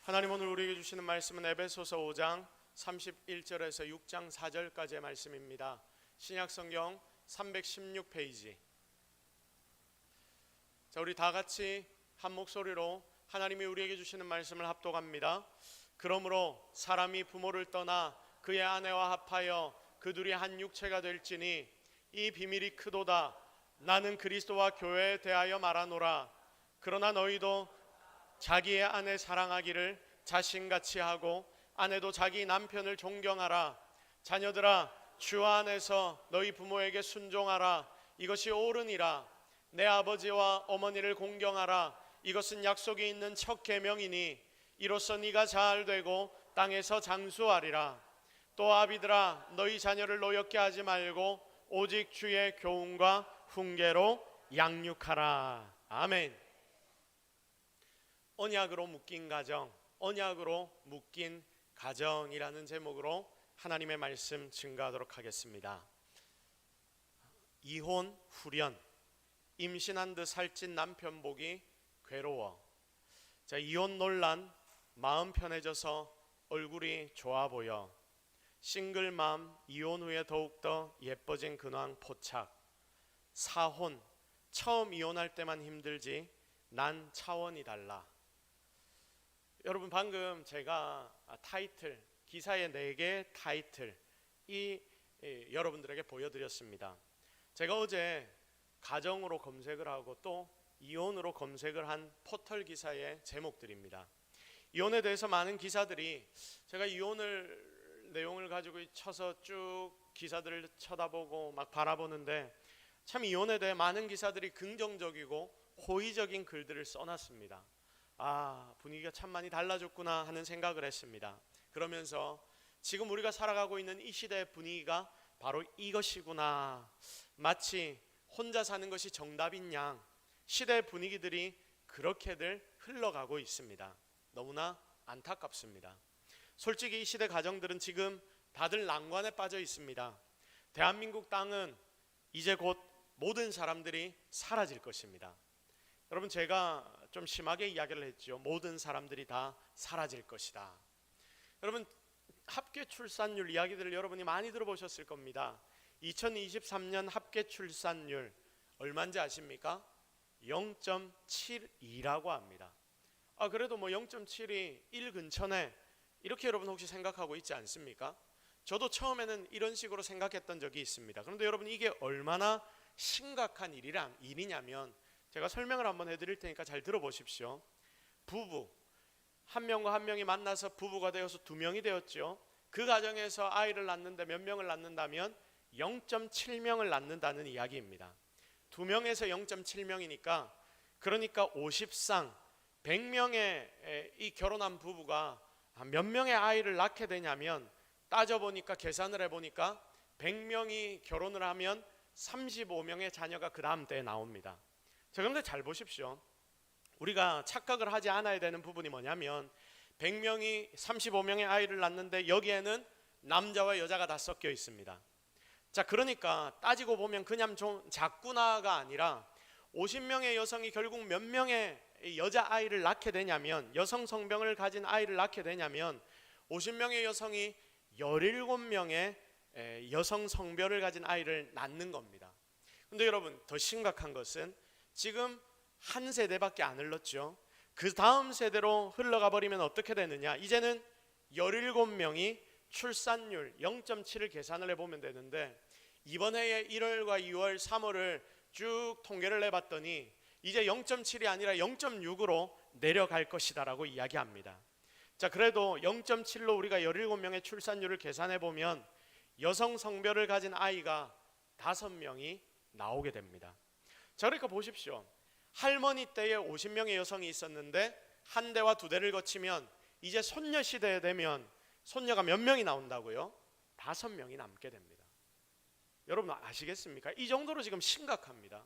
하나님 오늘 우리에게 주시는 말씀은 에베소서 5장 31절에서 6장 4절까지의 말씀입니다. 신약성경 316페이지. 자, 우리 다 같이 한 목소리로 하나님이 우리에게 주시는 말씀을 합독합니다. 그러므로 사람이 부모를 떠나 그의 아내와 합하여 그 둘이 한 육체가 될지니 이 비밀이 크도다. 나는 그리스도와 교회에 대하여 말하노라. 그러나 너희도 자기의 아내 사랑하기를 자신같이 하고 아내도 자기 남편을 존경하라. 자녀들아, 주 안에서 너희 부모에게 순종하라. 이것이 옳으니라. 내 아버지와 어머니를 공경하라. 이것은 약속이 있는 첫 계명이니 이로써 네가 잘 되고 땅에서 장수하리라. 또 아비들아, 너희 자녀를 노엽게 하지 말고 오직 주의 교훈과 훈계로 양육하라. 아멘. 언약으로 묶인 가정, 언약으로 묶인 가정이라는 제목으로 하나님의 말씀 증거하도록 하겠습니다. 이혼, 후련, 임신한 듯 살찐 남편 보기 괴로워. 자, 이혼 논란, 마음 편해져서 얼굴이 좋아 보여. 싱글맘, 이혼 후에 더욱더 예뻐진 근황 포착. 사혼, 처음 이혼할 때만 힘들지 난 차원이 달라. 여러분, 방금 제가 타이틀, 기사의 4개 타이틀 여러분들에게 보여드렸습니다. 제가 어제 가정으로 검색을 하고 또 이혼으로 검색을 한 포털 기사의 제목들입니다. 이혼에 대해서 많은 기사들이, 제가 이혼을 내용을 가지고 쳐서 쭉 기사들을 쳐다보고 막 바라보는데 참 이혼에 대해 많은 기사들이 긍정적이고 호의적인 글들을 써놨습니다. 분위기가 참 많이 달라졌구나 하는 생각을 했습니다. 그러면서 지금 우리가 살아가고 있는 이 시대의 분위기가 바로 이것이구나. 마치 혼자 사는 것이 정답인 양 시대의 분위기들이 그렇게들 흘러가고 있습니다. 너무나 안타깝습니다. 솔직히 이 시대 가정들은 지금 다들 난관에 빠져 있습니다. 대한민국 땅은 이제 곧 모든 사람들이 사라질 것입니다. 여러분, 제가 좀 심하게 이야기를 했죠. 모든 사람들이 다 사라질 것이다. 여러분, 합계 출산율 이야기들을 여러분이 많이 들어보셨을 겁니다. 2023년 합계 출산율 얼마인지 아십니까? 0.72라고 합니다. 그래도 0.7이 1 근처네, 이렇게 여러분 혹시 생각하고 있지 않습니까? 저도 처음에는 이런 식으로 생각했던 적이 있습니다. 그런데 여러분, 이게 얼마나 심각한 일이냐면 제가 설명을 한번 해드릴 테니까 잘 들어보십시오. 부부 한 명과 한 명이 만나서 부부가 되어서 2명이 되었죠. 그 가정에서 아이를 낳는데 몇 명을 낳는다면 0.7명을 낳는다는 이야기입니다. 2명에서 0.7명이니까 그러니까 50상 100명의 이 결혼한 부부가 몇 명의 아이를 낳게 되냐면, 따져보니까 계산을 해보니까 100명이 결혼을 하면 35명의 자녀가 그 다음 때에 나옵니다. 자, 그런데 잘 보십시오. 우리가 착각을 하지 않아야 되는 부분이 뭐냐면 100명이 35명의 아이를 낳는데 여기에는 남자와 여자가 다 섞여 있습니다. 자, 그러니까 따지고 보면 그냥 좀 작구나가 아니라 50명의 여성이 결국 몇 명의 여자 아이를 낳게 되냐면, 여성 성병을 가진 아이를 낳게 되냐면 50명의 여성이 17명의 여성 성별을 가진 아이를 낳는 겁니다. 근데 여러분, 더 심각한 것은 지금 한 세대밖에 안 흘렀죠. 그 다음 세대로 흘러가 버리면 어떻게 되느냐, 이제는 17명이 출산율 0.7을 계산을 해보면 되는데, 이번 해에 1월과 2월, 3월을 쭉 통계를 해봤더니 이제 0.7이 아니라 0.6으로 내려갈 것이다 라고 이야기합니다. 자, 그래도 0.7로 우리가 17명의 출산율을 계산해보면 여성 성별을 가진 아이가 5명이 나오게 됩니다. 자, 그러니까 보십시오. 할머니 때에 50명의 여성이 있었는데 한 대와 2대를 거치면 이제 손녀 시대에 되면 손녀가 몇 명이 나온다고요? 5명이 남게 됩니다. 여러분 아시겠습니까? 이 정도로 지금 심각합니다.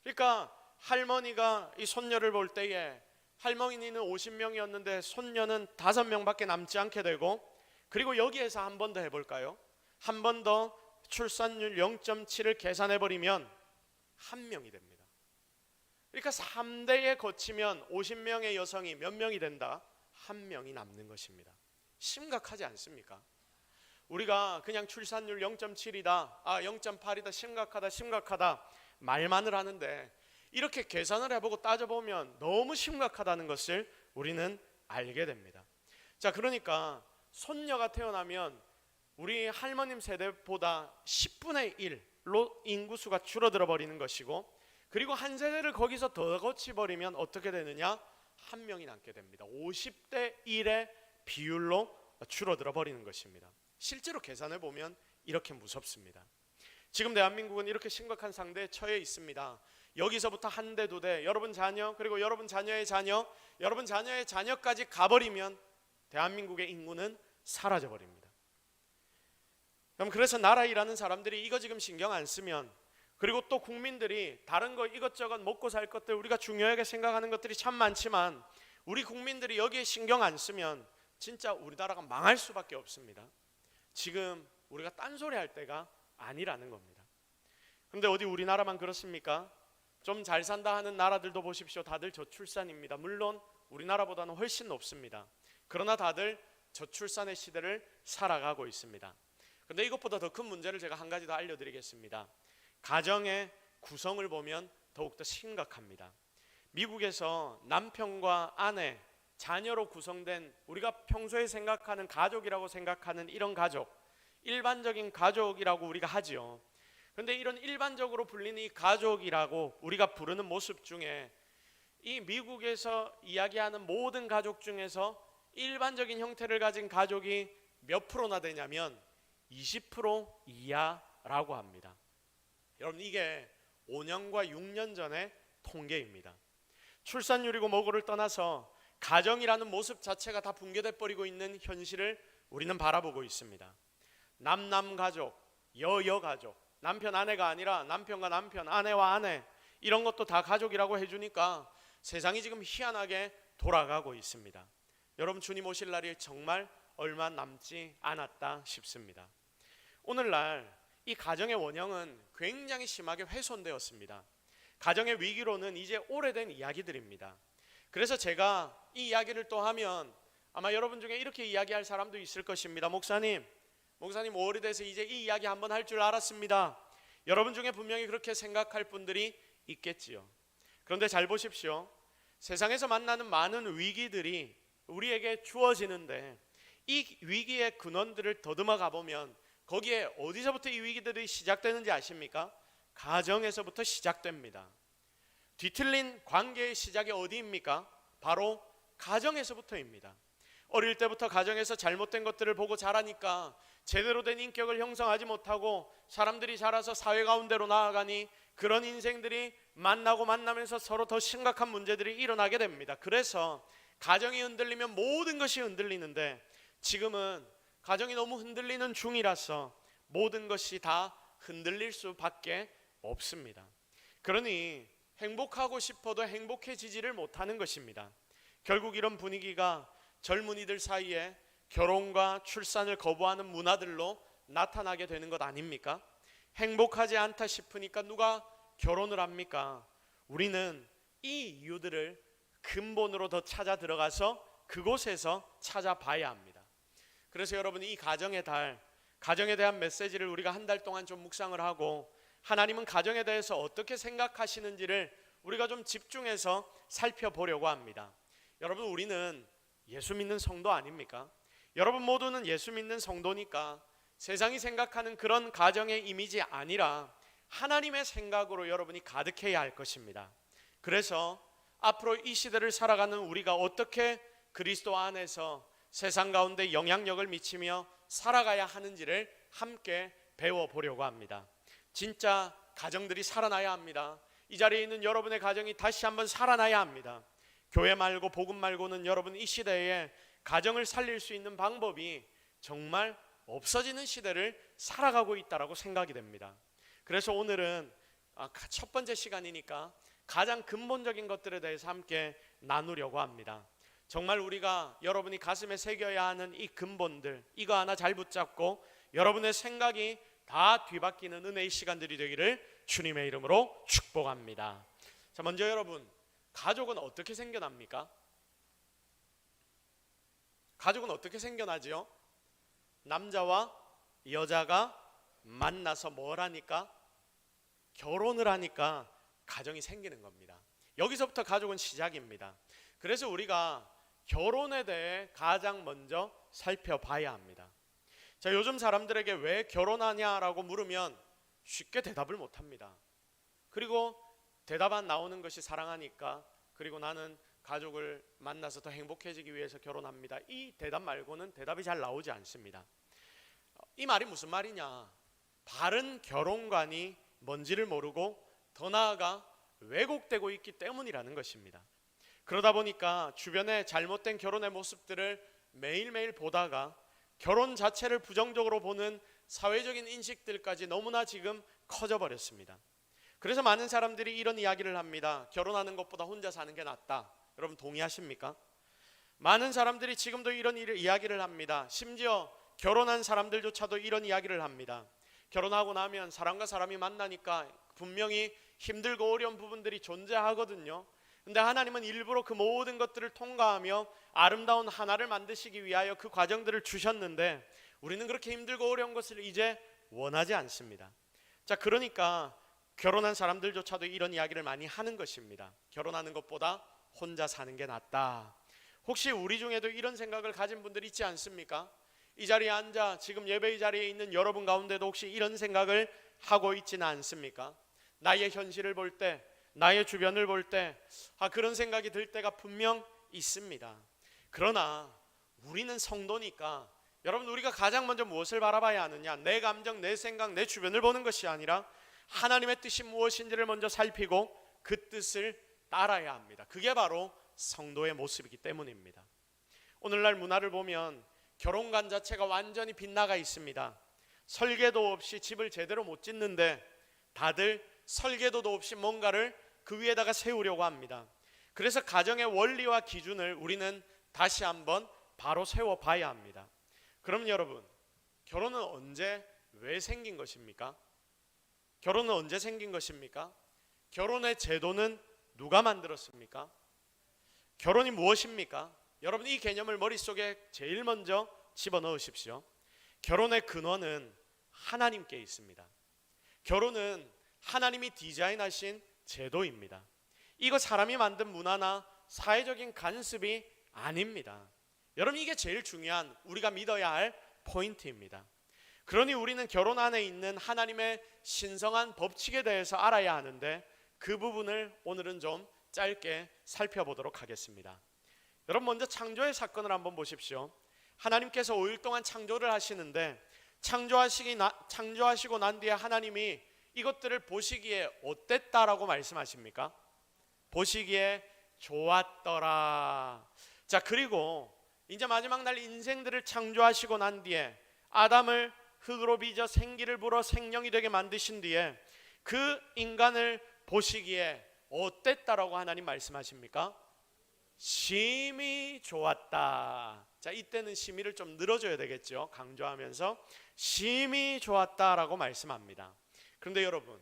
그러니까 할머니가 이 손녀를 볼 때에 할머니는 50명이었는데 손녀는 5명밖에 남지 않게 되고, 그리고 여기에서 한 번 더 해볼까요? 한 번 더 출산율 0.7을 계산해버리면 1명이 됩니다. 그러니까 3대에 거치면 50명의 여성이 몇 명이 된다? 한 명이 남는 것입니다. 심각하지 않습니까? 우리가 그냥 출산율 0.7이다, 0.8이다, 심각하다 말만을 하는데 이렇게 계산을 해보고 따져보면 너무 심각하다는 것을 우리는 알게 됩니다. 자, 그러니까 손녀가 태어나면 우리 할머님 세대보다 10분의 1로 인구수가 줄어들어 버리는 것이고, 그리고 한 세대를 거기서 더 거치버리면 어떻게 되느냐? 한 명이 남게 됩니다. 50대 1의 비율로 줄어들어 버리는 것입니다. 실제로 계산해 보면 이렇게 무섭습니다. 지금 대한민국은 이렇게 심각한 상태에 처해 있습니다. 여기서부터 한 대, 두 대, 여러분 자녀, 그리고 여러분 자녀의 자녀, 여러분 자녀의 자녀까지 가버리면 대한민국의 인구는 사라져 버립니다. 그럼 그래서 나라 일하는 사람들이 이거 지금 신경 안 쓰면, 그리고 또 국민들이 다른 거 이것저것 먹고 살 것들, 우리가 중요하게 생각하는 것들이 참 많지만 우리 국민들이 여기에 신경 안 쓰면 진짜 우리나라가 망할 수밖에 없습니다. 지금 우리가 딴소리 할 때가 아니라는 겁니다. 그런데 어디 우리나라만 그렇습니까? 좀 잘 산다 하는 나라들도 보십시오. 다들 저출산입니다. 물론 우리나라보다는 훨씬 높습니다. 그러나 다들 저출산의 시대를 살아가고 있습니다. 그런데 이것보다 더 큰 문제를 제가 한 가지 더 알려드리겠습니다. 가정의 구성을 보면 더욱더 심각합니다. 미국에서 남편과 아내, 자녀로 구성된, 우리가 평소에 생각하는 가족이라고 생각하는 이런 가족, 일반적인 가족이라고 우리가 하지요. 그런데 이런 일반적으로 불리는 이 가족이라고 우리가 부르는 모습 중에 이 미국에서 이야기하는 모든 가족 중에서 일반적인 형태를 가진 가족이 몇 프로나 되냐면 20% 이하라고 합니다. 여러분, 이게 5년과 6년 전의 통계입니다. 출산율이고 뭐고를 떠나서 가정이라는 모습 자체가 다 붕괴돼 버리고 있는 현실을 우리는 바라보고 있습니다. 남남 가족, 여여 가족, 남편 아내가 아니라 남편과 남편, 아내와 아내, 이런 것도 다 가족이라고 해주니까 세상이 지금 희한하게 돌아가고 있습니다. 여러분, 주님 오실 날이 정말 얼마 남지 않았다 싶습니다. 오늘날 이 가정의 원형은 굉장히 심하게 훼손되었습니다. 가정의 위기로는 이제 오래된 이야기들입니다. 그래서 제가 이 이야기를 또 하면 아마 여러분 중에 이렇게 이야기할 사람도 있을 것입니다. 목사님 오래돼서 이제 이 이야기 한번 할 줄 알았습니다. 여러분 중에 분명히 그렇게 생각할 분들이 있겠지요. 그런데 잘 보십시오. 세상에서 만나는 많은 위기들이 우리에게 주어지는데 이 위기의 근원들을 더듬어 가보면 거기에 어디서부터 이 위기들이 시작되는지 아십니까? 가정에서부터 시작됩니다. 뒤틀린 관계의 시작이 어디입니까? 바로 가정에서부터입니다. 어릴 때부터 가정에서 잘못된 것들을 보고 자라니까 제대로 된 인격을 형성하지 못하고 사람들이 자라서 사회 가운데로 나아가니 그런 인생들이 만나면서 서로 더 심각한 문제들이 일어나게 됩니다. 그래서 가정이 흔들리면 모든 것이 흔들리는데 지금은 가정이 너무 흔들리는 중이라서 모든 것이 다 흔들릴 수밖에 없습니다. 그러니 행복하고 싶어도 행복해지지를 못하는 것입니다. 결국 이런 분위기가 젊은이들 사이에 결혼과 출산을 거부하는 문화들로 나타나게 되는 것 아닙니까? 행복하지 않다 싶으니까 누가 결혼을 합니까? 우리는 이 이유들을 근본으로 더 찾아 들어가서 그곳에서 찾아봐야 합니다. 그래서 여러분, 이 가정의 달, 가정에 대한 메시지를 우리가 한 달 동안 좀 묵상을 하고 하나님은 가정에 대해서 어떻게 생각하시는지를 우리가 좀 집중해서 살펴보려고 합니다. 여러분, 우리는 예수 믿는 성도 아닙니까? 여러분 모두는 예수 믿는 성도니까 세상이 생각하는 그런 가정의 이미지 아니라 하나님의 생각으로 여러분이 가득해야 할 것입니다. 그래서 앞으로 이 시대를 살아가는 우리가 어떻게 그리스도 안에서 세상 가운데 영향력을 미치며 살아가야 하는지를 함께 배워보려고 합니다. 진짜 가정들이 살아나야 합니다. 이 자리에 있는 여러분의 가정이 다시 한번 살아나야 합니다. 교회 말고 복음 말고는 여러분 이 시대에 가정을 살릴 수 있는 방법이 정말 없어지는 시대를 살아가고 있다고 생각이 됩니다. 그래서 오늘은 첫 번째 시간이니까 가장 근본적인 것들에 대해서 함께 나누려고 합니다. 정말 우리가 여러분이 가슴에 새겨야 하는 이 근본들, 이거 하나 잘 붙잡고 여러분의 생각이 다 뒤바뀌는 은혜의 시간들이 되기를 주님의 이름으로 축복합니다. 자, 먼저 여러분, 가족은 어떻게 생겨납니까? 가족은 어떻게 생겨나지요? 남자와 여자가 만나서 뭘 하니까? 결혼을 하니까 가정이 생기는 겁니다. 여기서부터 가족은 시작입니다. 그래서 우리가 결혼에 대해 가장 먼저 살펴봐야 합니다. 자, 요즘 사람들에게 왜 결혼하냐라고 물으면 쉽게 대답을 못합니다. 그리고 대답 안 나오는 것이 사랑하니까, 그리고 나는 가족을 만나서 더 행복해지기 위해서 결혼합니다. 이 대답 말고는 대답이 잘 나오지 않습니다. 이 말이 무슨 말이냐? 바른 결혼관이 뭔지를 모르고 더 나아가 왜곡되고 있기 때문이라는 것입니다. 그러다 보니까 주변의 잘못된 결혼의 모습들을 매일매일 보다가 결혼 자체를 부정적으로 보는 사회적인 인식들까지 너무나 지금 커져버렸습니다. 그래서 많은 사람들이 이런 이야기를 합니다. 결혼하는 것보다 혼자 사는 게 낫다. 여러분 동의하십니까? 많은 사람들이 지금도 이런 이야기를 합니다. 심지어 결혼한 사람들조차도 이런 이야기를 합니다. 결혼하고 나면 사람과 사람이 만나니까 분명히 힘들고 어려운 부분들이 존재하거든요. 근데 하나님은 일부러 그 모든 것들을 통과하며 아름다운 하나를 만드시기 위하여 그 과정들을 주셨는데 우리는 그렇게 힘들고 어려운 것을 이제 원하지 않습니다. 자, 그러니까 결혼한 사람들조차도 이런 이야기를 많이 하는 것입니다. 결혼하는 것보다 혼자 사는 게 낫다. 혹시 우리 중에도 이런 생각을 가진 분들 있지 않습니까? 이 자리에 앉아 지금 예배의 자리에 있는 여러분 가운데도 혹시 이런 생각을 하고 있지는 않습니까? 나의 현실을 볼 때, 나의 주변을 볼 때 그런 생각이 들 때가 분명 있습니다. 그러나 우리는 성도니까 여러분, 우리가 가장 먼저 무엇을 바라봐야 하느냐? 내 감정, 내 생각, 내 주변을 보는 것이 아니라 하나님의 뜻이 무엇인지를 먼저 살피고 그 뜻을 따라야 합니다. 그게 바로 성도의 모습이기 때문입니다. 오늘날 문화를 보면 결혼관 자체가 완전히 빗나가 있습니다. 설계도 없이 집을 제대로 못 짓는데 다들 설계도도 없이 뭔가를 그 위에다가 세우려고 합니다. 그래서 가정의 원리와 기준을 우리는 다시 한번 바로 세워봐야 합니다. 그럼 여러분, 결혼은 언제 왜 생긴 것입니까? 결혼은 언제 생긴 것입니까? 결혼의 제도는 누가 만들었습니까? 결혼이 무엇입니까? 여러분, 이 개념을 머릿속에 제일 먼저 집어넣으십시오. 결혼의 근원은 하나님께 있습니다. 결혼은 하나님이 디자인하신 제도입니다. 이거 사람이 만든 문화나 사회적인 간습이 아닙니다. 여러분, 이게 제일 중요한 우리가 믿어야 할 포인트입니다. 그러니 우리는 결혼 안에 있는 하나님의 신성한 법칙에 대해서 알아야 하는데 그 부분을 오늘은 좀 짧게 살펴보도록 하겠습니다. 여러분, 먼저 창조의 사건을 한번 보십시오. 하나님께서 5일 동안 창조를 하시는데 창조하시고 난 뒤에 하나님이 이것들을 보시기에 어땠다라고 말씀하십니까? 보시기에 좋았더라. 자, 그리고 이제 마지막 날 인생들을 창조하시고 난 뒤에 아담을 흙으로 빚어 생기를 불어 생명이 되게 만드신 뒤에 그 인간을 보시기에 어땠다라고 하나님 말씀하십니까? 심히 좋았다. 자, 이때는 심히를 좀 늘어줘야 되겠죠. 강조하면서 심히 좋았다라고 말씀합니다. 그런데 여러분,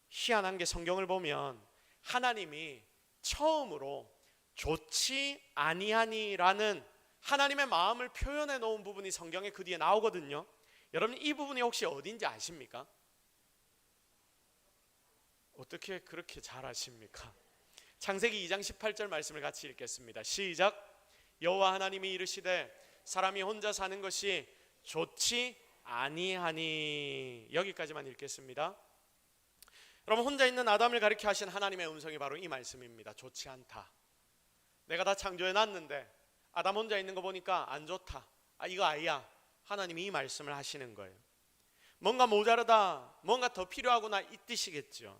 희한한 게 성경을 보면 하나님이 처음으로 좋지 아니하니라는 하나님의 마음을 표현해 놓은 부분이 성경에 그 뒤에 나오거든요. 여러분, 이 부분이 혹시 어딘지 아십니까? 어떻게 그렇게 잘 아십니까? 창세기 2장 18절 말씀을 같이 읽겠습니다. 시작. 여호와 하나님이 이르시되 사람이 혼자 사는 것이 좋지 아니하니. 여기까지만 읽겠습니다. 여러분, 혼자 있는 아담을 가리켜 하신 하나님의 음성이 바로 이 말씀입니다. 좋지 않다. 내가 다 창조해 놨는데 아담 혼자 있는 거 보니까 안 좋다. 이거 아니야. 하나님이 이 말씀을 하시는 거예요. 뭔가 모자르다, 뭔가 더 필요하구나, 이 뜻이겠죠.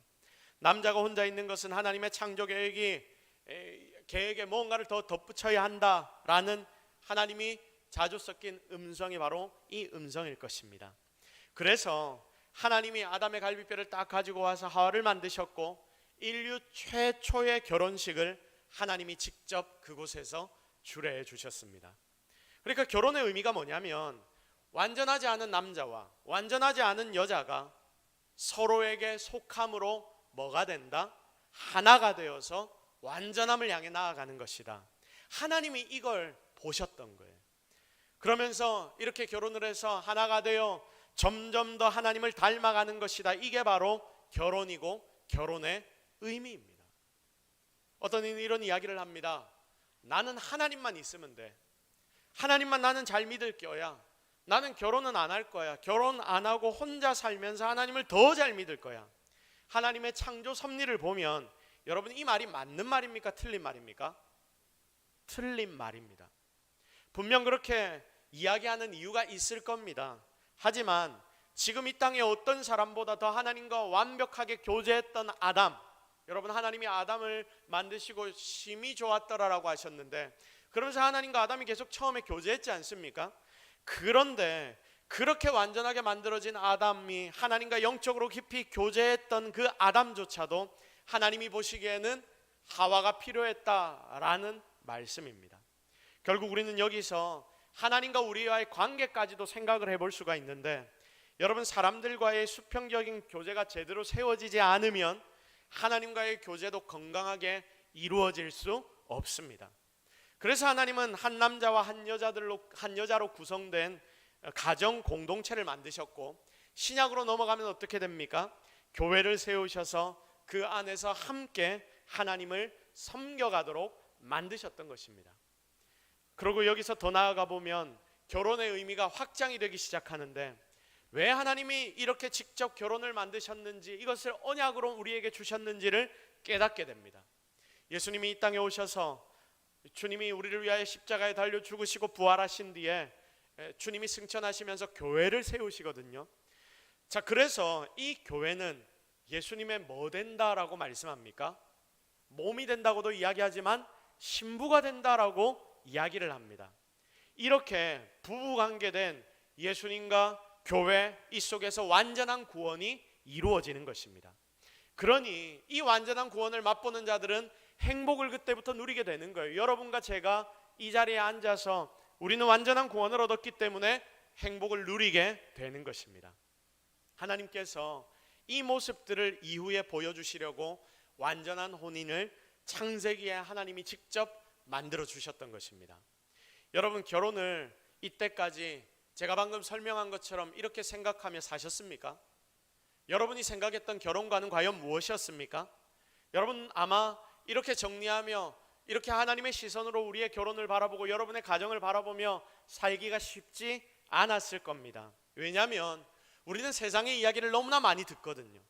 남자가 혼자 있는 것은 하나님의 창조 계획에 뭔가를 더 덧붙여야 한다라는 하나님이 자주 섞인 음성이 바로 이 음성일 것입니다. 그래서 하나님이 아담의 갈비뼈를 딱 가지고 와서 하와를 만드셨고 인류 최초의 결혼식을 하나님이 직접 그곳에서 주례해 주셨습니다. 그러니까 결혼의 의미가 뭐냐면 완전하지 않은 남자와 완전하지 않은 여자가 서로에게 속함으로 뭐가 된다? 하나가 되어서 완전함을 향해 나아가는 것이다. 하나님이 이걸 보셨던 거예요. 그러면서 이렇게 결혼을 해서 하나가 되어 점점 더 하나님을 닮아가는 것이다. 이게 바로 결혼이고 결혼의 의미입니다. 어떤 이는 이런 이야기를 합니다. 나는 하나님만 있으면 돼. 하나님만 나는 잘 믿을 거야. 나는 결혼은 안 할 거야. 결혼 안 하고 혼자 살면서 하나님을 더 잘 믿을 거야. 하나님의 창조 섭리를 보면 여러분 이 말이 맞는 말입니까? 틀린 말입니까? 틀린 말입니다. 분명 그렇게 이야기하는 이유가 있을 겁니다. 하지만 지금 이 땅에 어떤 사람보다 더 하나님과 완벽하게 교제했던 아담, 여러분 하나님이 아담을 만드시고 심히 좋았더라라고 하셨는데, 그러면서 하나님과 아담이 계속 처음에 교제했지 않습니까? 그런데 그렇게 완전하게 만들어진 아담이 하나님과 영적으로 깊이 교제했던 그 아담조차도 하나님이 보시기에는 하와가 필요했다라는 말씀입니다. 결국 우리는 여기서 하나님과 우리와의 관계까지도 생각을 해볼 수가 있는데, 여러분 사람들과의 수평적인 교제가 제대로 세워지지 않으면 하나님과의 교제도 건강하게 이루어질 수 없습니다. 그래서 하나님은 한 남자와 한 여자로 구성된 가정 공동체를 만드셨고, 신약으로 넘어가면 어떻게 됩니까? 교회를 세우셔서 그 안에서 함께 하나님을 섬겨가도록 만드셨던 것입니다. 그리고 여기서 더 나아가 보면 결혼의 의미가 확장이 되기 시작하는데, 왜 하나님이 이렇게 직접 결혼을 만드셨는지, 이것을 언약으로 우리에게 주셨는지를 깨닫게 됩니다. 예수님이 이 땅에 오셔서 주님이 우리를 위하여 십자가에 달려 죽으시고 부활하신 뒤에 주님이 승천하시면서 교회를 세우시거든요. 자, 그래서 이 교회는 예수님의 뭐 된다라고 말씀합니까? 몸이 된다고도 이야기하지만 신부가 된다라고 이야기를 합니다. 이렇게 부부관계된 예수님과 교회, 이 속에서 완전한 구원이 이루어지는 것입니다. 그러니 이 완전한 구원을 맛보는 자들은 행복을 그때부터 누리게 되는 거예요. 여러분과 제가 이 자리에 앉아서 우리는 완전한 구원을 얻었기 때문에 행복을 누리게 되는 것입니다. 하나님께서 이 모습들을 이후에 보여주시려고 완전한 혼인을 창세기에 하나님이 직접 만들어 주셨던 것입니다. 여러분 결혼을 이때까지 제가 방금 설명한 것처럼 이렇게 생각하며 사셨습니까? 여러분이 생각했던 결혼과는 과연 무엇이었습니까? 여러분 아마 이렇게 정리하며 이렇게 하나님의 시선으로 우리의 결혼을 바라보고 여러분의 가정을 바라보며 살기가 쉽지 않았을 겁니다. 왜냐하면 우리는 세상의 이야기를 너무나 많이 듣거든요.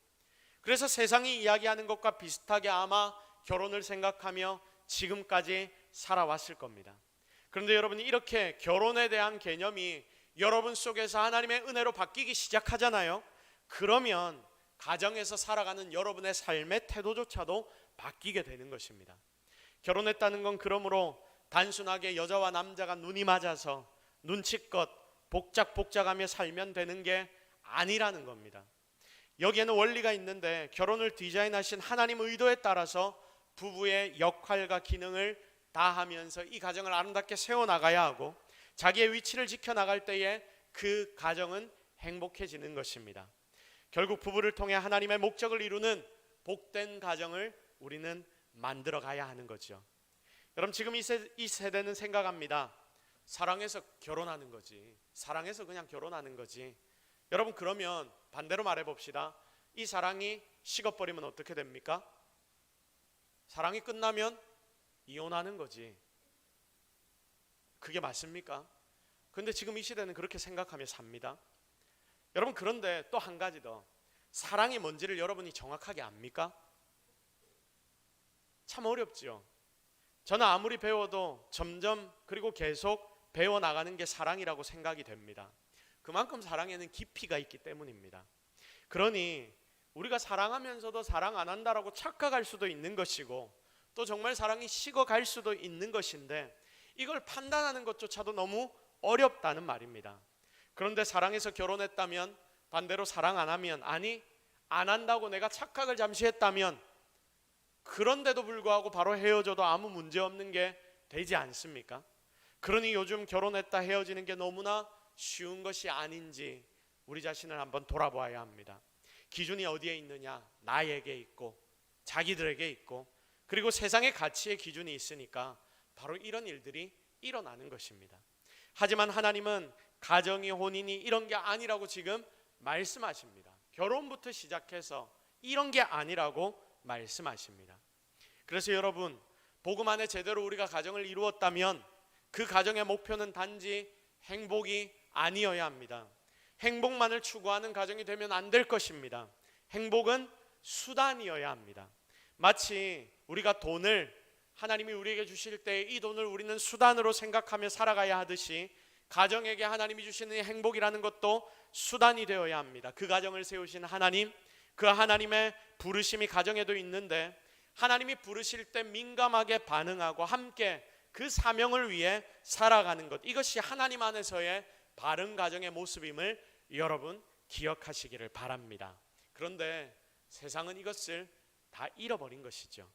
그래서 세상이 이야기하는 것과 비슷하게 아마 결혼을 생각하며 지금까지 살아왔을 겁니다. 그런데 여러분이 이렇게 결혼에 대한 개념이 여러분 속에서 하나님의 은혜로 바뀌기 시작하잖아요. 그러면 가정에서 살아가는 여러분의 삶의 태도조차도 바뀌게 되는 것입니다. 결혼했다는 건 그러므로 단순하게 여자와 남자가 눈이 맞아서 눈치껏 복작복작하며 살면 되는 게 아니라는 겁니다. 여기에는 원리가 있는데, 결혼을 디자인하신 하나님 의도에 따라서 부부의 역할과 기능을 다하면서 이 가정을 아름답게 세워나가야 하고, 자기의 위치를 지켜나갈 때에 그 가정은 행복해지는 것입니다. 결국 부부를 통해 하나님의 목적을 이루는 복된 가정을 우리는 만들어 가야 하는 거죠. 여러분 지금 이 세대는 생각합니다. 사랑해서 결혼하는 거지, 사랑해서 그냥 결혼하는 거지. 여러분 그러면 반대로 말해 봅시다. 이 사랑이 식어버리면 어떻게 됩니까? 사랑이 끝나면 이혼하는 거지. 그게 맞습니까? 그런데 지금 이 시대는 그렇게 생각하며 삽니다. 여러분 그런데 또 한 가지 더, 사랑이 뭔지를 여러분이 정확하게 압니까? 참 어렵죠. 저는 아무리 배워도 점점 그리고 계속 배워나가는 게 사랑이라고 생각이 됩니다. 그만큼 사랑에는 깊이가 있기 때문입니다. 그러니 우리가 사랑하면서도 사랑 안 한다라고 착각할 수도 있는 것이고, 또 정말 사랑이 식어갈 수도 있는 것인데, 이걸 판단하는 것조차도 너무 어렵다는 말입니다. 그런데 사랑해서 결혼했다면, 반대로 사랑 안 하면, 아니 안 한다고 내가 착각을 잠시 했다면, 그런데도 불구하고 바로 헤어져도 아무 문제 없는 게 되지 않습니까? 그러니 요즘 결혼했다 헤어지는 게 너무나 쉬운 것이 아닌지 우리 자신을 한번 돌아보아야 합니다. 기준이 어디에 있느냐? 나에게 있고 자기들에게 있고, 그리고 세상의 가치의 기준이 있으니까 바로 이런 일들이 일어나는 것입니다. 하지만 하나님은 가정이, 혼인이 이런 게 아니라고 지금 말씀하십니다. 결혼부터 시작해서 이런 게 아니라고 말씀하십니다. 그래서 여러분, 복음 안에 제대로 우리가 가정을 이루었다면 그 가정의 목표는 단지 행복이 아니어야 합니다. 행복만을 추구하는 가정이 되면 안 될 것입니다. 행복은 수단이어야 합니다. 마치 우리가 돈을 하나님이 우리에게 주실 때 이 돈을 우리는 수단으로 생각하며 살아가야 하듯이 가정에게 하나님이 주시는 행복이라는 것도 수단이 되어야 합니다. 그 가정을 세우신 하나님, 그 하나님의 부르심이 가정에도 있는데 하나님이 부르실 때 민감하게 반응하고 함께 그 사명을 위해 살아가는 것, 이것이 하나님 안에서의 바른 가정의 모습임을 여러분 기억하시기를 바랍니다. 그런데 세상은 이것을 다 잃어버린 것이죠.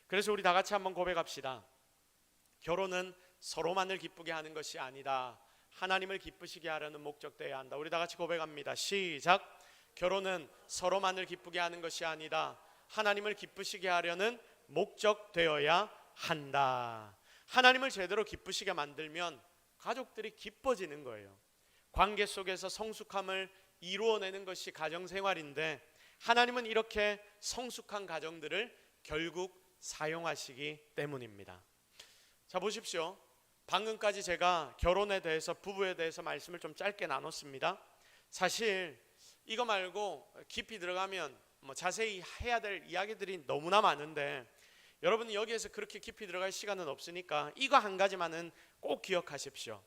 그래서 우리 다 같이 한번 고백합시다. 결혼은 서로만을 기쁘게 하는 것이 아니다. 하나님을 기쁘시게 하려는 목적되어야 한다. 우리 다 같이 고백합니다. 시작. 결혼은 서로만을 기쁘게 하는 것이 아니다. 하나님을 기쁘시게 하려는 목적되어야 한다. 하나님을 제대로 기쁘시게 만들면 가족들이 기뻐지는 거예요. 관계 속에서 성숙함을 이루어내는 것이 가정생활인데 하나님은 이렇게 성숙한 가정들을 결국 사용하시기 때문입니다. 자, 보십시오. 방금까지 제가 결혼에 대해서, 부부에 대해서 말씀을 좀 짧게 나눴습니다. 사실 이거 말고 깊이 들어가면 자세히 해야 될 이야기들이 너무나 많은데 여러분 여기에서 그렇게 깊이 들어갈 시간은 없으니까 이거 한 가지만은 꼭 기억하십시오.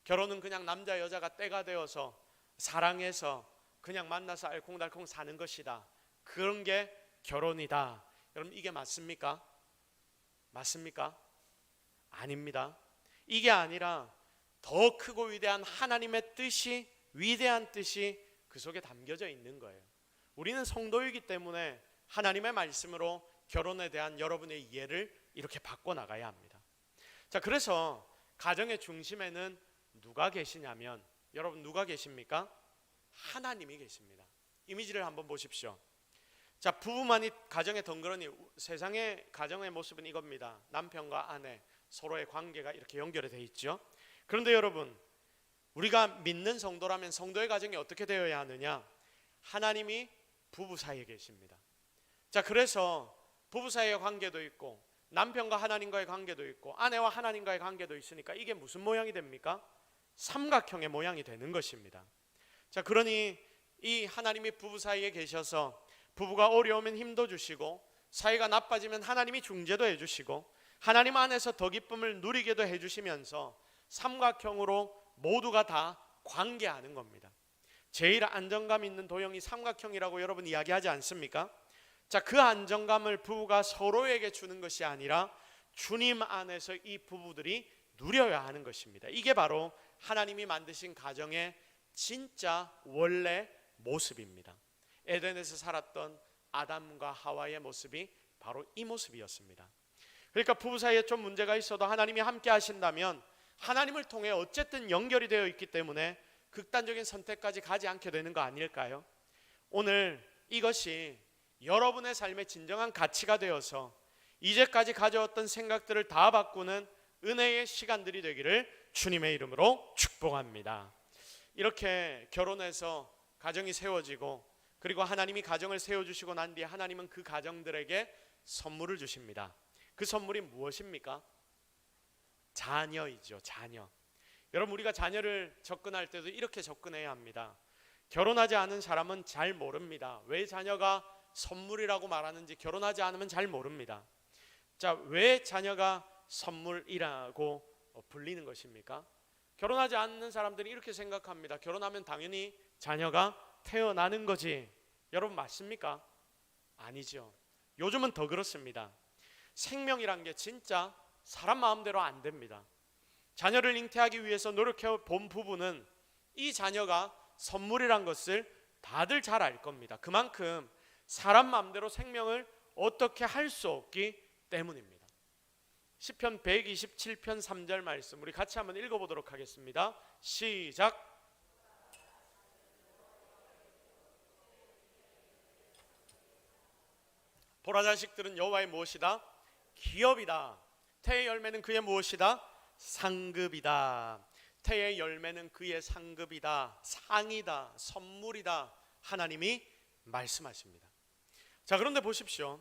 결혼은 그냥 남자 여자가 때가 되어서 사랑해서 그냥 만나서 알콩달콩 사는 것이다. 그런 게 결혼이다. 여러분 이게 맞습니까? 맞습니까? 아닙니다. 이게 아니라 더 크고 위대한 하나님의 뜻이, 위대한 뜻이 그 속에 담겨져 있는 거예요. 우리는 성도이기 때문에 하나님의 말씀으로 결혼에 대한 여러분의 이해를 이렇게 바꿔나가야 합니다. 자, 그래서 가정의 중심에는 누가 계시냐면, 여러분 누가 계십니까? 하나님이 계십니다. 이미지를 한번 보십시오. 자, 부부만이 가정의 덩그러니 세상의 가정의 모습은 이겁니다. 남편과 아내 서로의 관계가 이렇게 연결이 돼 있죠. 그런데 여러분, 우리가 믿는 성도라면 성도의 가정이 어떻게 되어야 하느냐? 하나님이 부부 사이에 계십니다. 자, 그래서 부부 사이의 관계도 있고 남편과 하나님과의 관계도 있고 아내와 하나님과의 관계도 있으니까 이게 무슨 모양이 됩니까? 삼각형의 모양이 되는 것입니다. 자, 그러니 이 하나님이 부부 사이에 계셔서 부부가 어려우면 힘도 주시고 사이가 나빠지면 하나님이 중재도 해주시고 하나님 안에서 더 기쁨을 누리게도 해주시면서 삼각형으로 모두가 다 관계하는 겁니다. 제일 안정감 있는 도형이 삼각형이라고 여러분 이야기하지 않습니까? 자, 그 안정감을 부부가 서로에게 주는 것이 아니라 주님 안에서 이 부부들이 누려야 하는 것입니다. 이게 바로 하나님이 만드신 가정의 진짜 원래 모습입니다. 에덴에서 살았던 아담과 하와의 모습이 바로 이 모습이었습니다. 그러니까 부부 사이에 좀 문제가 있어도 하나님이 함께 하신다면 하나님을 통해 어쨌든 연결이 되어 있기 때문에 극단적인 선택까지 가지 않게 되는 거 아닐까요? 오늘 이것이 여러분의 삶의 진정한 가치가 되어서 이제까지 가져왔던 생각들을 다 바꾸는 은혜의 시간들이 되기를 주님의 이름으로 축복합니다. 이렇게 결혼해서 가정이 세워지고 그리고 하나님이 가정을 세워주시고 난 뒤에 하나님은 그 가정들에게 선물을 주십니다. 그 선물이 무엇입니까? 자녀이죠. 자녀. 여러분, 우리가 자녀를 접근할 때도 이렇게 접근해야 합니다. 결혼하지 않은 사람은 잘 모릅니다. 왜 자녀가 선물이라고 말하는지 결혼하지 않으면 잘 모릅니다. 자, 왜 자녀가 선물이라고 불리는 것입니까? 결혼하지 않는 사람들이 이렇게 생각합니다. 결혼하면 당연히 자녀가 태어나는 거지. 여러분 맞습니까? 아니죠. 요즘은 더 그렇습니다. 생명이란 게 진짜 사람 마음대로 안 됩니다. 자녀를 잉태하기 위해서 노력해 본 부부는 이 자녀가 선물이란 것을 다들 잘 알 겁니다. 그만큼 사람 마음대로 생명을 어떻게 할 수 없기 때문입니다. 시편 127편 3절 말씀 우리 같이 한번 읽어보도록 하겠습니다. 시작. 보라 자식들은 여호와의 무엇이다? 기업이다. 태의 열매는 그의 무엇이다? 상급이다. 태의 열매는 그의 상급이다, 상이다, 선물이다. 하나님이 말씀하십니다. 자, 그런데 보십시오.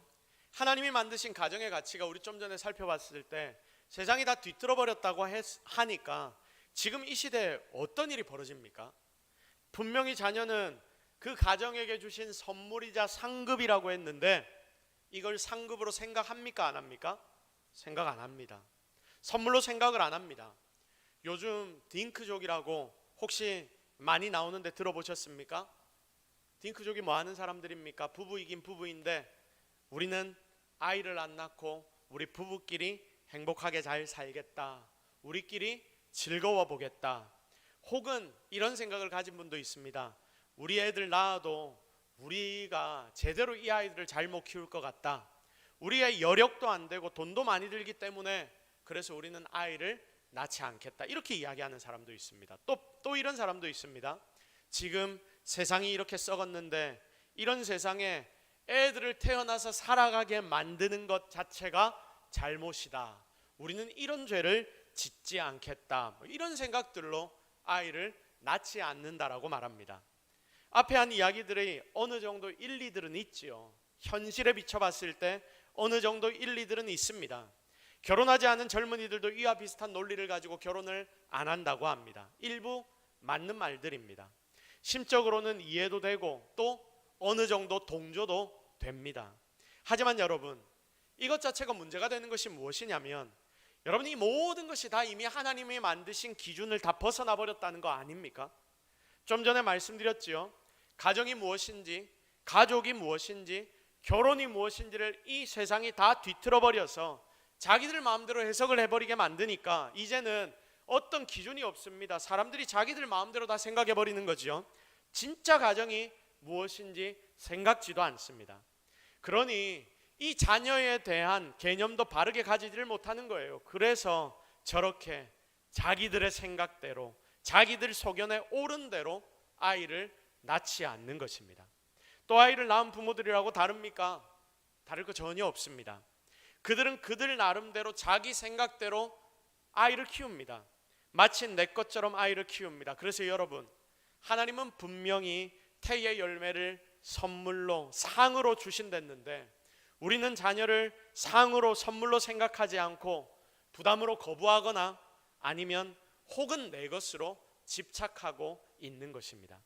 하나님이 만드신 가정의 가치가 우리 좀 전에 살펴봤을 때 세상이 다 뒤틀어 버렸다고 하니까 지금 이 시대에 어떤 일이 벌어집니까? 분명히 자녀는 그 가정에게 주신 선물이자 상급이라고 했는데 이걸 상급으로 생각합니까? 안 합니까? 생각 안 합니다. 선물로 생각을 안 합니다. 요즘 딩크족이라고 혹시 많이 나오는데 들어보셨습니까? 딩크족이 뭐 하는 사람들입니까? 부부이긴 부부인데 우리는 아이를 안 낳고 우리 부부끼리 행복하게 잘 살겠다, 우리끼리 즐거워 보겠다. 혹은 이런 생각을 가진 분도 있습니다. 우리 애들 낳아도 우리가 제대로 이 아이들을 잘 못 키울 것 같다, 우리의 여력도 안 되고 돈도 많이 들기 때문에 그래서 우리는 아이를 낳지 않겠다, 이렇게 이야기하는 사람도 있습니다. 또 이런 사람도 있습니다. 지금 세상이 이렇게 썩었는데 이런 세상에 애들을 태어나서 살아가게 만드는 것 자체가 잘못이다, 우리는 이런 죄를 짓지 않겠다, 이런 생각들로 아이를 낳지 않는다라고 말합니다. 앞에 한 이야기들이 어느 정도 일리들은 있지요. 현실에 비춰봤을 때 어느 정도 일리들은 있습니다. 결혼하지 않은 젊은이들도 이와 비슷한 논리를 가지고 결혼을 안 한다고 합니다. 일부 맞는 말들입니다. 심적으로는 이해도 되고 또 어느 정도 동조도 됩니다. 하지만 여러분, 이것 자체가 문제가 되는 것이 무엇이냐면 여러분, 이 모든 것이 다 이미 하나님이 만드신 기준을 다 벗어나 버렸다는 거 아닙니까? 좀 전에 말씀드렸지요. 가정이 무엇인지, 가족이 무엇인지, 결혼이 무엇인지를 이 세상이 다 뒤틀어 버려서 자기들 마음대로 해석을 해버리게 만드니까 이제는 어떤 기준이 없습니다. 사람들이 자기들 마음대로 다 생각해 버리는 거죠. 진짜 가정이 무엇인지 생각지도 않습니다. 그러니 이 자녀에 대한 개념도 바르게 가지지를 못하는 거예요. 그래서 저렇게 자기들의 생각대로, 자기들 소견에 옳은 대로 아이를 낳지 않는 것입니다. 또 아이를 낳은 부모들이라고 다릅니까? 다를 거 전혀 없습니다. 그들은 그들 나름대로 자기 생각대로 아이를 키웁니다. 마치 내 것처럼 아이를 키웁니다. 그래서 여러분, 하나님은 분명히 태의 열매를 선물로, 상으로 주신댔는데 우리는 자녀를 상으로, 선물로 생각하지 않고 부담으로 거부하거나 아니면 혹은 내 것으로 집착하고 있는 것입니다.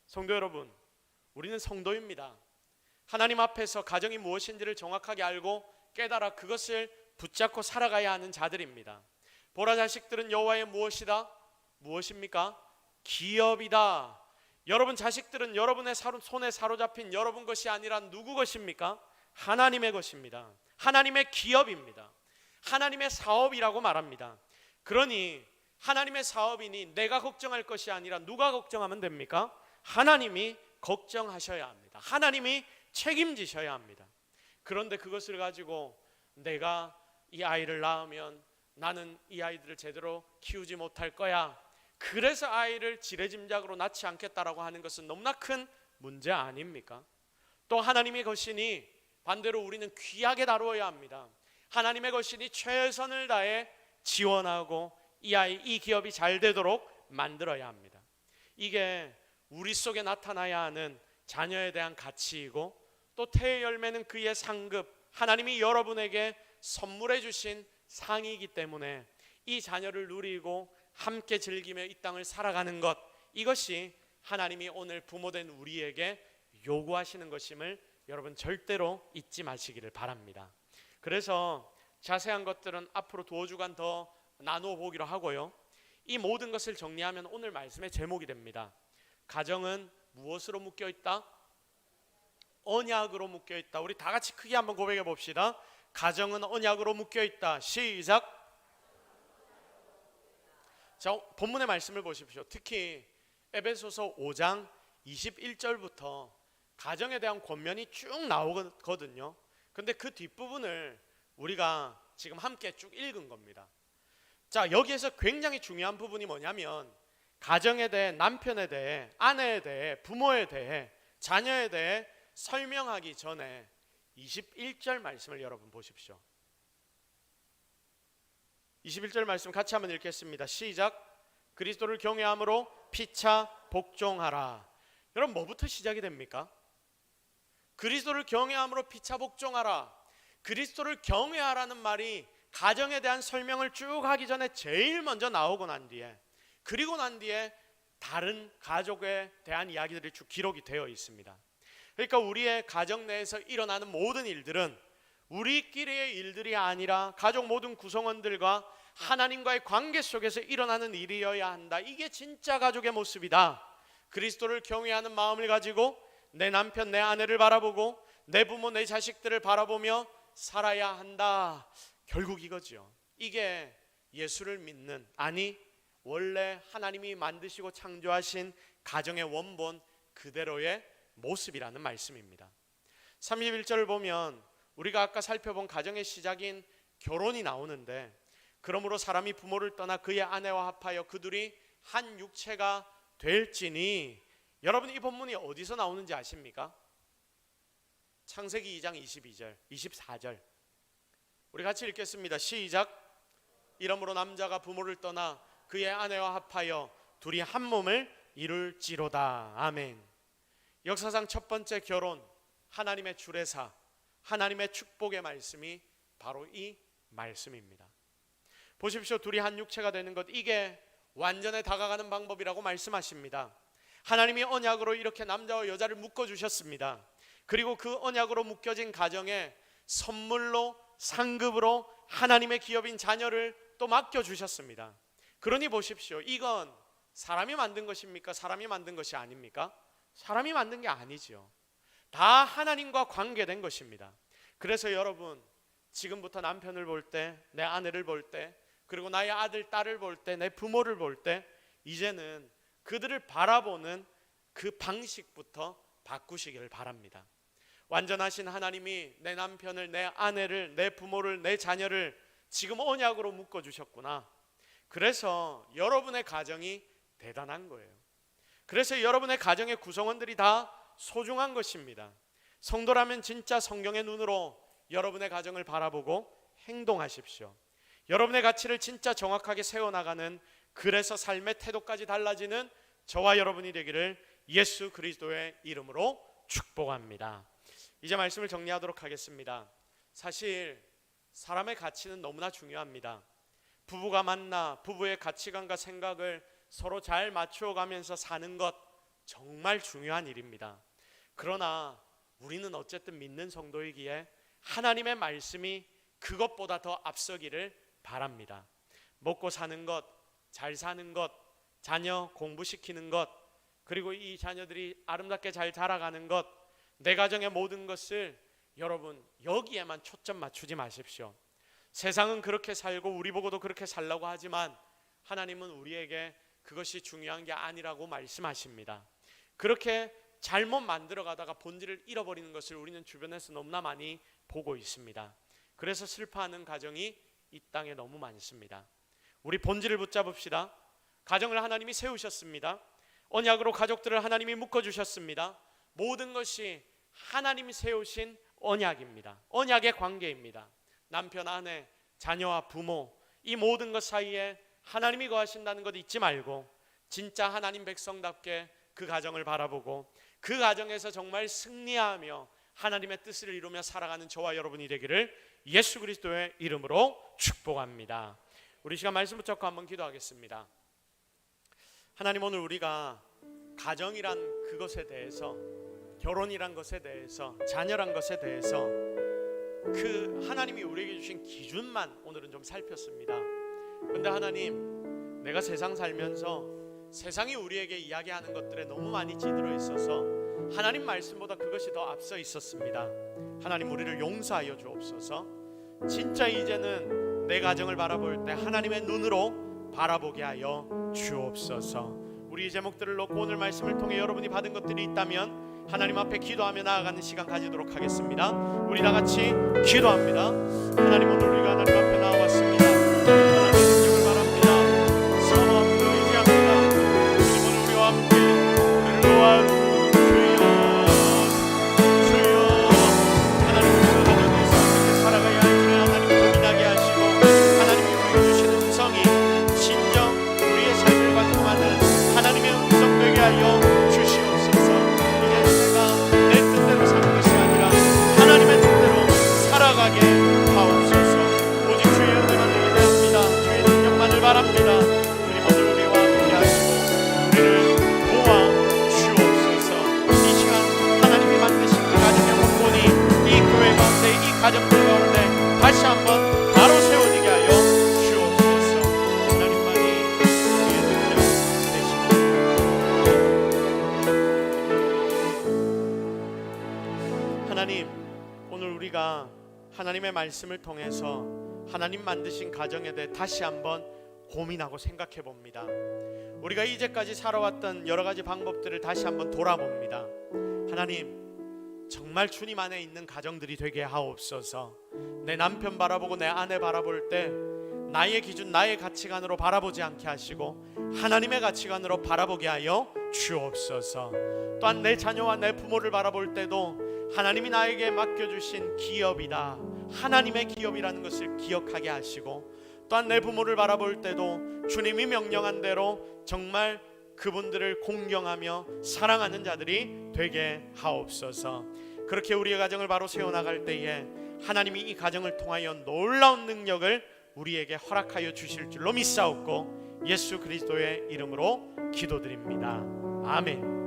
성도 여러분, 우리는 성도입니다. 하나님 앞에서 가정이 무엇인지를 정확하게 알고 깨달아 그것을 붙잡고 살아가야 하는 자들입니다. 보라, 자식들은 여호와의 무엇이다? 무엇입니까? 기업이다. 여러분 자식들은 여러분의 손에 사로잡힌 여러분 것이 아니라 누구 것입니까? 하나님의 것입니다. 하나님의 기업입니다. 하나님의 사업이라고 말합니다. 그러니 하나님의 사업이니 내가 걱정할 것이 아니라 누가 걱정하면 됩니까? 하나님이 걱정하셔야 합니다. 하나님이 책임지셔야 합니다. 그런데 그것을 가지고 내가 이 아이를 낳으면 나는 이 아이들을 제대로 키우지 못할 거야, 그래서 아이를 지레짐작으로 낳지 않겠다라고 하는 것은 너무나 큰 문제 아닙니까? 또 하나님의 것이니 반대로 우리는 귀하게 다루어야 합니다. 하나님의 것이니 최선을 다해 지원하고 이 기업이 잘 되도록 만들어야 합니다. 이게 우리 속에 나타나야 하는 자녀에 대한 가치이고 또 태의 열매는 그의 상급, 하나님이 여러분에게 선물해 주신 상이기 때문에 이 자녀를 누리고 함께 즐기며 이 땅을 살아가는 것, 이것이 하나님이 오늘 부모된 우리에게 요구하시는 것임을 여러분 절대로 잊지 마시기를 바랍니다. 그래서 자세한 것들은 앞으로 2주간 더 나누어 보기로 하고요. 이 모든 것을 정리하면 오늘 말씀의 제목이 됩니다. 가정은 무엇으로 묶여 있다? 언약으로 묶여 있다. 우리 다 같이 크게 한번 고백해 봅시다. 가정은 언약으로 묶여 있다. 시작. 자, 본문의 말씀을 보십시오. 특히 에베소서 5장 21절부터 가정에 대한 권면이 쭉 나오거든요. 근데 그 뒷부분을 우리가 지금 함께 쭉 읽은 겁니다. 자, 여기에서 굉장히 중요한 부분이 뭐냐면 가정에 대해, 남편에 대해, 아내에 대해, 부모에 대해, 자녀에 대해 설명하기 전에 21절 말씀을 여러분 보십시오. 21절 말씀 같이 한번 읽겠습니다. 시작. 그리스도를 경외함으로 피차 복종하라. 여러분, 뭐부터 시작이 됩니까? 그리스도를 경외함으로 피차 복종하라. 그리스도를 경외하라는 말이 가정에 대한 설명을 쭉 하기 전에 제일 먼저 나오고 난 뒤에, 그리고 난 뒤에 다른 가족에 대한 이야기들이 쭉 기록이 되어 있습니다. 그러니까 우리의 가정 내에서 일어나는 모든 일들은 우리끼리의 일들이 아니라 가족 모든 구성원들과 하나님과의 관계 속에서 일어나는 일이어야 한다. 이게 진짜 가족의 모습이다. 그리스도를 경외하는 마음을 가지고 내 남편, 내 아내를 바라보고 내 부모, 내 자식들을 바라보며 살아야 한다. 결국 이거죠. 이게 예수를 믿는, 아니 원래 하나님이 만드시고 창조하신 가정의 원본 그대로의 모습이라는 말씀입니다. 31절을 보면 우리가 아까 살펴본 가정의 시작인 결혼이 나오는데, 그러므로 사람이 부모를 떠나 그의 아내와 합하여 그둘이 한 육체가 될지니. 여러분, 이 본문이 어디서 나오는지 아십니까? 창세기 2장 22절, 24절. 우리 같이 읽겠습니다. 시작. 이러므로 남자가 부모를 떠나 그의 아내와 합하여 둘이 한 몸을 이룰지로다. 아멘. 역사상 첫 번째 결혼, 하나님의 주례사, 하나님의 축복의 말씀이 바로 이 말씀입니다. 보십시오. 둘이 한 육체가 되는 것, 이게 완전에 다가가는 방법이라고 말씀하십니다. 하나님이 언약으로 이렇게 남자와 여자를 묶어주셨습니다. 그리고 그 언약으로 묶여진 가정에 선물로, 상급으로 하나님의 기업인 자녀를 또 맡겨주셨습니다. 그러니 보십시오. 이건 사람이 만든 것입니까? 사람이 만든 것이 아닙니까? 사람이 만든 게 아니죠. 다 하나님과 관계된 것입니다. 그래서 여러분, 지금부터 남편을 볼 때, 내 아내를 볼 때, 그리고 나의 아들, 딸을 볼 때, 내 부모를 볼 때, 이제는 그들을 바라보는 그 방식부터 바꾸시기를 바랍니다. 완전하신 하나님이 내 남편을, 내 아내를, 내 부모를, 내 자녀를 지금 언약으로 묶어주셨구나. 그래서 여러분의 가정이 대단한 거예요. 그래서 여러분의 가정의 구성원들이 다 소중한 것입니다. 성도라면 진짜 성경의 눈으로 여러분의 가정을 바라보고 행동하십시오. 여러분의 가치를 진짜 정확하게 세워나가는, 그래서 삶의 태도까지 달라지는 저와 여러분이 되기를 예수 그리스도의 이름으로 축복합니다. 이제 말씀을 정리하도록 하겠습니다. 사실 사람의 가치는 너무나 중요합니다. 부부가 만나 부부의 가치관과 생각을 서로 잘 맞추어가면서 사는 것 정말 중요한 일입니다. 그러나 우리는 어쨌든 믿는 성도이기에 하나님의 말씀이 그것보다 더 앞서기를 바랍니다. 먹고 사는 것, 잘 사는 것, 자녀 공부시키는 것, 그리고 이 자녀들이 아름답게 잘 자라가는 것, 내 가정의 모든 것을 여러분 여기에만 초점 맞추지 마십시오. 세상은 그렇게 살고 우리 보고도 그렇게 살라고 하지만 하나님은 우리에게 그것이 중요한 게 아니라고 말씀하십니다. 그렇게 잘못 만들어가다가 본질을 잃어버리는 것을 우리는 주변에서 너무나 많이 보고 있습니다. 그래서 슬퍼하는 가정이 이 땅에 너무 많습니다. 우리 본질을 붙잡읍시다. 가정을 하나님이 세우셨습니다. 언약으로 가족들을 하나님이 묶어주셨습니다. 모든 것이 하나님이 세우신 언약입니다. 언약의 관계입니다. 남편, 아내, 자녀와 부모, 이 모든 것 사이에 하나님이 거하신다는 것 잊지 말고 진짜 하나님 백성답게 그 가정을 바라보고 그 가정에서 정말 승리하며 하나님의 뜻을 이루며 살아가는 저와 여러분이 되기를 예수 그리스도의 이름으로 축복합니다. 우리 시간 말씀 붙잡고 한번 기도하겠습니다. 하나님, 오늘 우리가 가정이란 그것에 대해서, 결혼이란 것에 대해서, 자녀란 것에 대해서 그 하나님이 우리에게 주신 기준만 오늘은 좀 살폈습니다. 그런데 하나님, 내가 세상 살면서 세상이 우리에게 이야기하는 것들에 너무 많이 찌들어 있어서 하나님 말씀보다 그것이 더 앞서 있었습니다. 하나님, 우리를 용서하여 주옵소서. 진짜 이제는 내 가정을 바라볼 때 하나님의 눈으로 바라보게 하여 주옵소서. 우리 이 제목들을 놓고 오늘 말씀을 통해 여러분이 받은 것들이 있다면 하나님 앞에 기도하며 나아가는 시간 가지도록 하겠습니다. 우리 다 같이 기도합니다. 하나님, 오늘 우리가 하나님 앞에 나와왔습니다. 하나님의 능력을 바랍니다. 사모합니다. 의지합니다. 오늘 우리와 함께 그를 살아가야 할 줄을 하나님 고민하게 하시고 하나님이 우리에게 주시는 우리가 하나님의 말씀을 통해서 하나님 만드신 가정에 대해 다시 한번 고민하고 생각해 봅니다. 우리가 이제까지 살아왔던 여러 가지 방법들을 다시 한번 돌아봅니다. 하나님, 정말 주님 안에 있는 가정들이 되게 하옵소서. 내 남편 바라보고 내 아내 바라볼 때 나의 기준, 나의 가치관으로 바라보지 않게 하시고 하나님의 가치관으로 바라보게 하여 주옵소서. 또한 내 자녀와 내 부모를 바라볼 때도 하나님이 나에게 맡겨주신 기업이다, 하나님의 기업이라는 것을 기억하게 하시고, 또한 내 부모를 바라볼 때도 주님이 명령한 대로 정말 그분들을 공경하며 사랑하는 자들이 되게 하옵소서. 그렇게 우리의 가정을 바로 세워나갈 때에 하나님이 이 가정을 통하여 놀라운 능력을 우리에게 허락하여 주실 줄로 믿사옵고 예수 그리스도의 이름으로 기도드립니다. 아멘.